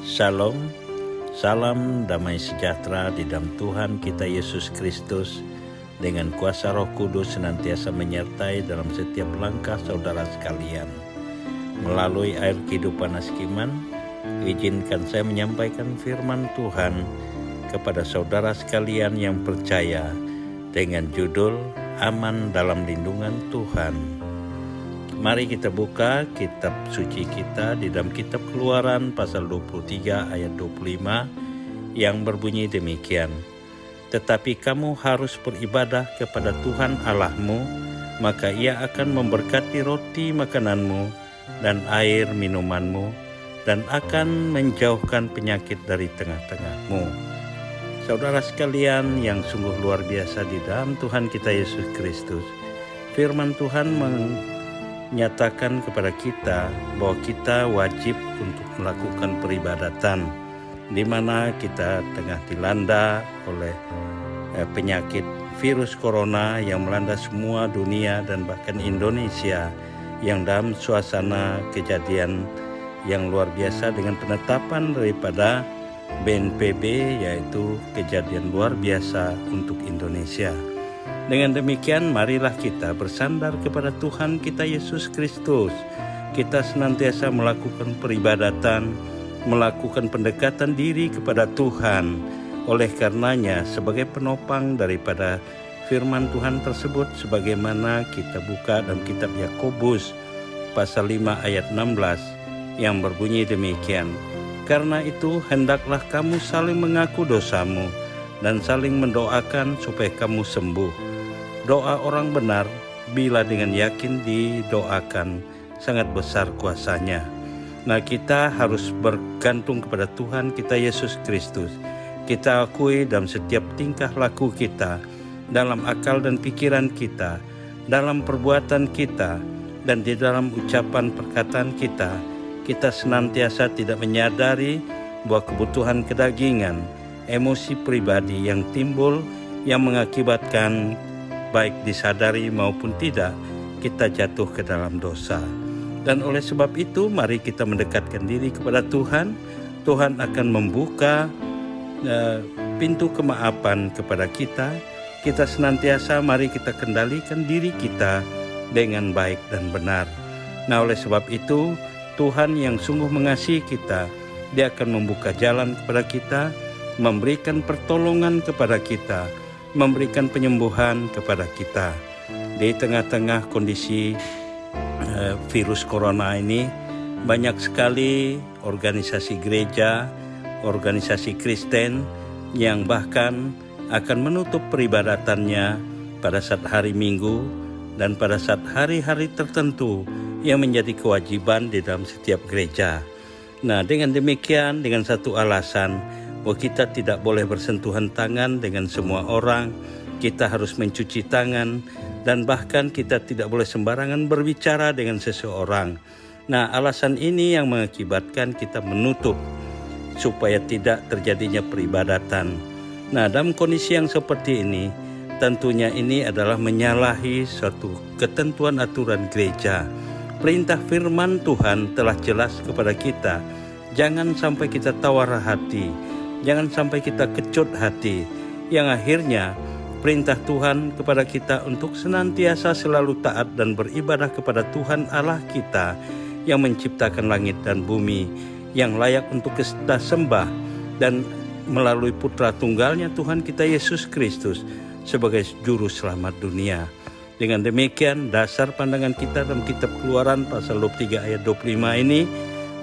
Shalom, salam damai sejahtera di dalam Tuhan kita Yesus Kristus, dengan kuasa Roh Kudus senantiasa menyertai dalam setiap langkah saudara sekalian. Melalui air kehidupan Askiman, izinkan saya menyampaikan firman Tuhan kepada saudara sekalian yang percaya dengan judul Aman dalam Lindungan Tuhan. Mari kita buka kitab suci kita di dalam kitab Keluaran pasal 23 ayat 25 yang berbunyi demikian. Tetapi kamu harus beribadah kepada Tuhan Allahmu, maka Ia akan memberkati roti makananmu dan air minumanmu, dan akan menjauhkan penyakit dari tengah-tengahmu. Saudara sekalian yang sungguh luar biasa di dalam Tuhan kita Yesus Kristus, firman Tuhan menyatakan kepada kita bahwa kita wajib untuk melakukan peribadatan, di mana kita tengah dilanda oleh penyakit virus corona yang melanda semua dunia dan bahkan Indonesia, yang dalam suasana kejadian yang luar biasa dengan penetapan daripada BNPB, yaitu kejadian luar biasa untuk Indonesia. Dengan demikian, marilah kita bersandar kepada Tuhan kita Yesus Kristus. Kita senantiasa melakukan peribadatan, melakukan pendekatan diri kepada Tuhan. Oleh karenanya, sebagai penopang daripada firman Tuhan tersebut, sebagaimana kita buka dalam kitab Yakobus pasal 5 ayat 16 yang berbunyi demikian. Karena itu, hendaklah kamu saling mengaku dosamu dan saling mendoakan supaya kamu sembuh. Doa orang benar bila dengan yakin didoakan sangat besar kuasanya. Nah, kita harus bergantung kepada Tuhan kita Yesus Kristus. Kita akui dalam setiap tingkah laku kita, dalam akal dan pikiran kita, dalam perbuatan kita, dan di dalam ucapan perkataan kita senantiasa tidak menyadari bahwa kebutuhan kedagingan, emosi pribadi yang timbul yang mengakibatkan baik disadari maupun tidak, kita jatuh ke dalam dosa. Dan oleh sebab itu, mari kita mendekatkan diri kepada Tuhan. Tuhan akan membuka pintu kemaafan kepada kita. Kita senantiasa mari kita kendalikan diri kita dengan baik dan benar. Nah, oleh sebab itu, Tuhan yang sungguh mengasihi kita, Dia akan membuka jalan kepada kita, memberikan pertolongan kepada kita, memberikan penyembuhan kepada kita. Di tengah-tengah kondisi virus corona ini, banyak sekali organisasi gereja, organisasi Kristen yang bahkan akan menutup peribadatannya pada saat hari Minggu dan pada saat hari-hari tertentu yang menjadi kewajiban di dalam setiap gereja. Nah, dengan demikian, dengan satu alasan bahwa kita tidak boleh bersentuhan tangan dengan semua orang, kita harus mencuci tangan, dan bahkan kita tidak boleh sembarangan berbicara dengan seseorang. Nah, alasan ini yang mengakibatkan kita menutup supaya tidak terjadinya peribadatan. Nah, dalam kondisi yang seperti ini, tentunya ini adalah menyalahi suatu ketentuan aturan gereja. Perintah firman Tuhan telah jelas kepada kita. Jangan sampai kita tawar hati, jangan sampai kita kecut hati, yang akhirnya perintah Tuhan kepada kita untuk senantiasa selalu taat dan beribadah kepada Tuhan Allah kita yang menciptakan langit dan bumi, yang layak untuk kita sembah, dan melalui putra tunggalnya Tuhan kita Yesus Kristus sebagai juru selamat dunia. Dengan demikian, dasar pandangan kita dalam kitab Keluaran pasal 23 ayat 25 ini,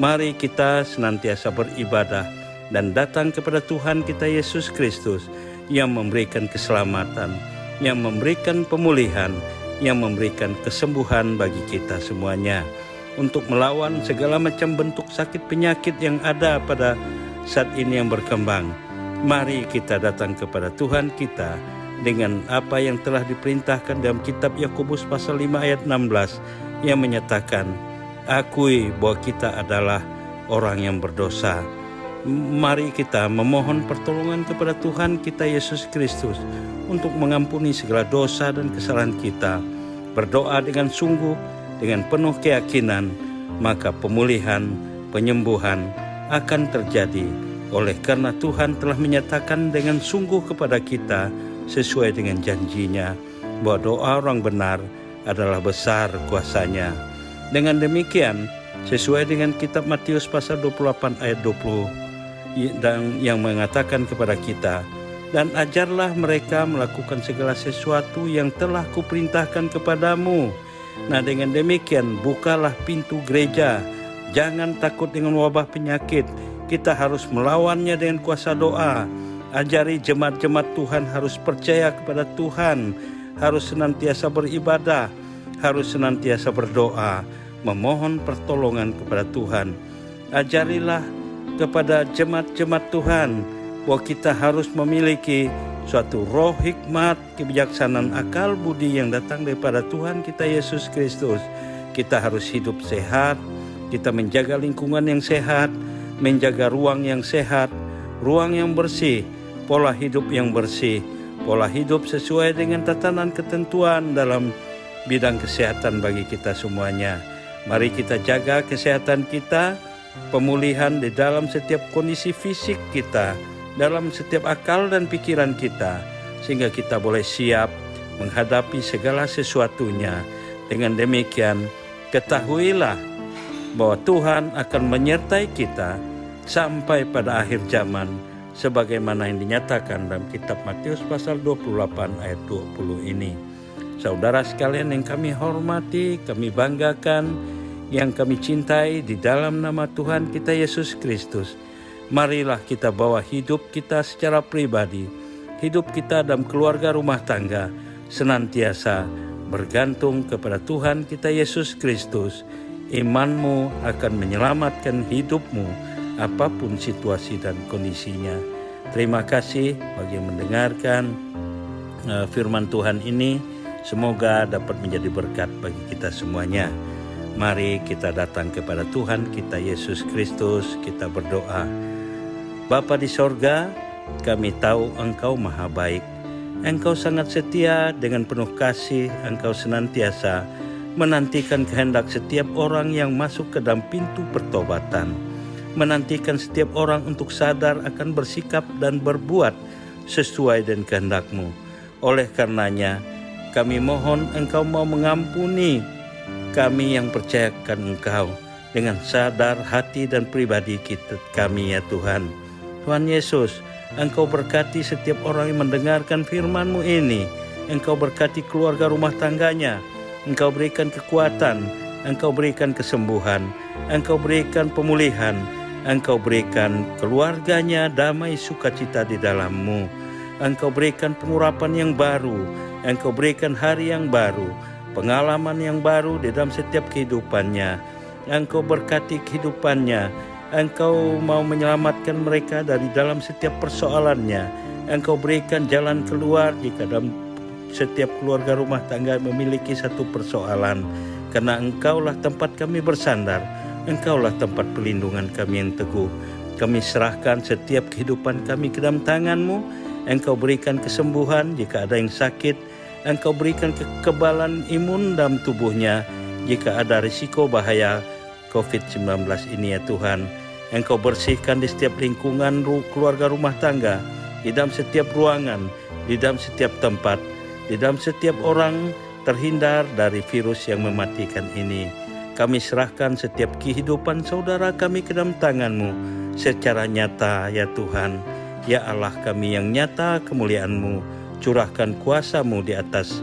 mari kita senantiasa beribadah dan datang kepada Tuhan kita Yesus Kristus yang memberikan keselamatan, yang memberikan pemulihan, yang memberikan kesembuhan bagi kita semuanya, untuk melawan segala macam bentuk sakit penyakit yang ada pada saat ini yang berkembang. Mari kita datang kepada Tuhan kita dengan apa yang telah diperintahkan dalam kitab Yakobus pasal 5 ayat 16 yang menyatakan, akui bahwa kita adalah orang yang berdosa. Mari kita memohon pertolongan kepada Tuhan kita Yesus Kristus untuk mengampuni segala dosa dan kesalahan kita. Berdoa dengan sungguh, dengan penuh keyakinan, maka pemulihan, penyembuhan akan terjadi. Oleh karena Tuhan telah menyatakan dengan sungguh kepada kita sesuai dengan janjinya bahwa doa orang benar adalah besar kuasanya. Dengan demikian, sesuai dengan kitab Matius pasal 28 ayat 20 dan yang mengatakan kepada kita, dan ajarlah mereka melakukan segala sesuatu yang telah kuperintahkan kepadamu. Nah, dengan demikian bukalah pintu gereja. Jangan takut dengan wabah penyakit. Kita harus melawannya dengan kuasa doa. Ajari jemaat-jemaat Tuhan harus percaya kepada Tuhan, harus senantiasa beribadah, harus senantiasa berdoa, memohon pertolongan kepada Tuhan. Ajarilah kepada jemaat-jemaat Tuhan bahwa kita harus memiliki suatu roh hikmat, kebijaksanaan, akal budi yang datang daripada Tuhan kita Yesus Kristus. Kita harus hidup sehat, kita menjaga lingkungan yang sehat, menjaga ruang yang sehat, ruang yang bersih, pola hidup yang bersih, pola hidup sesuai dengan tatanan ketentuan dalam bidang kesehatan bagi kita semuanya. Mari kita jaga kesehatan kita, pemulihan di dalam setiap kondisi fisik kita, dalam setiap akal dan pikiran kita, sehingga kita boleh siap menghadapi segala sesuatunya. Dengan demikian, ketahuilah bahwa Tuhan akan menyertai kita sampai pada akhir zaman, sebagaimana yang dinyatakan dalam kitab Matius pasal 28 ayat 20 ini. Saudara sekalian yang kami hormati, kami banggakan, yang kami cintai, di dalam nama Tuhan kita Yesus Kristus, marilah kita bawa hidup kita secara pribadi, hidup kita dalam keluarga rumah tangga, senantiasa bergantung kepada Tuhan kita Yesus Kristus. Imanmu akan menyelamatkan hidupmu apapun situasi dan kondisinya. Terima kasih bagi yang mendengarkan firman Tuhan ini. Semoga dapat menjadi berkat bagi kita semuanya. Mari kita datang kepada Tuhan kita Yesus Kristus, kita berdoa. Bapa di sorga, kami tahu Engkau maha baik. Engkau sangat setia, dengan penuh kasih Engkau senantiasa menantikan kehendak setiap orang yang masuk ke dalam pintu pertobatan, menantikan setiap orang untuk sadar akan bersikap dan berbuat sesuai dengan kehendak-Mu. Oleh karenanya, kami mohon Engkau mau mengampuni kami yang percayakan Engkau dengan sadar hati dan pribadi kami ya Tuhan. Tuhan Yesus, Engkau berkati setiap orang yang mendengarkan firman-Mu ini. Engkau berkati keluarga rumah tangganya. Engkau berikan kekuatan, Engkau berikan kesembuhan, Engkau berikan pemulihan, Engkau berikan keluarganya damai sukacita di dalam-Mu. Engkau berikan pengurapan yang baru, Engkau berikan hari yang baru, pengalaman yang baru di dalam setiap kehidupannya. Engkau berkati kehidupannya, Engkau mau menyelamatkan mereka dari dalam setiap persoalannya. Engkau berikan jalan keluar jika dalam setiap keluarga rumah tangga memiliki satu persoalan. Karena Engkaulah tempat kami bersandar, Engkaulah tempat perlindungan kami yang teguh. Kami serahkan setiap kehidupan kami ke dalam tangan-Mu. Engkau berikan kesembuhan jika ada yang sakit. Engkau berikan kekebalan imun dalam tubuhnya jika ada risiko bahaya COVID-19 ini ya Tuhan. Engkau bersihkan di setiap lingkungan keluarga rumah tangga, di dalam setiap ruangan, di dalam setiap tempat, di dalam setiap orang terhindar dari virus yang mematikan ini. Kami serahkan setiap kehidupan saudara kami ke dalam tangan-Mu secara nyata ya Tuhan. Ya Allah kami yang nyata kemuliaan-Mu, curahkan kuasa-Mu di atas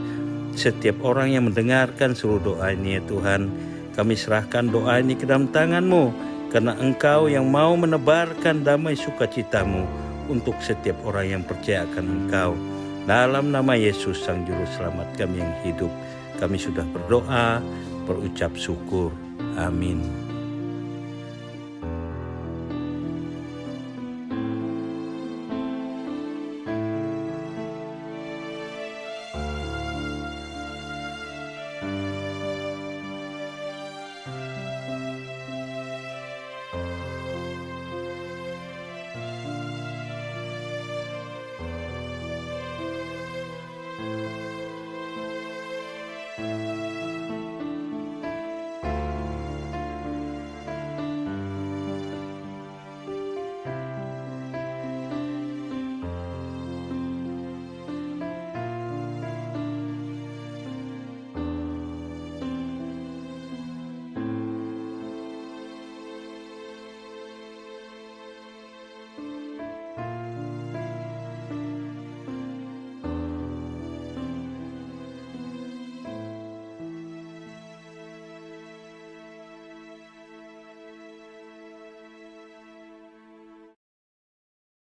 setiap orang yang mendengarkan seluruh doa ini ya Tuhan. Kami serahkan doa ini ke dalam tangan-Mu, karena Engkau yang mau menebarkan damai sukacita-Mu untuk setiap orang yang percaya akan Engkau. Dalam nama Yesus Sang Juru Selamat kami yang hidup, kami sudah berdoa, berucap syukur. Amin.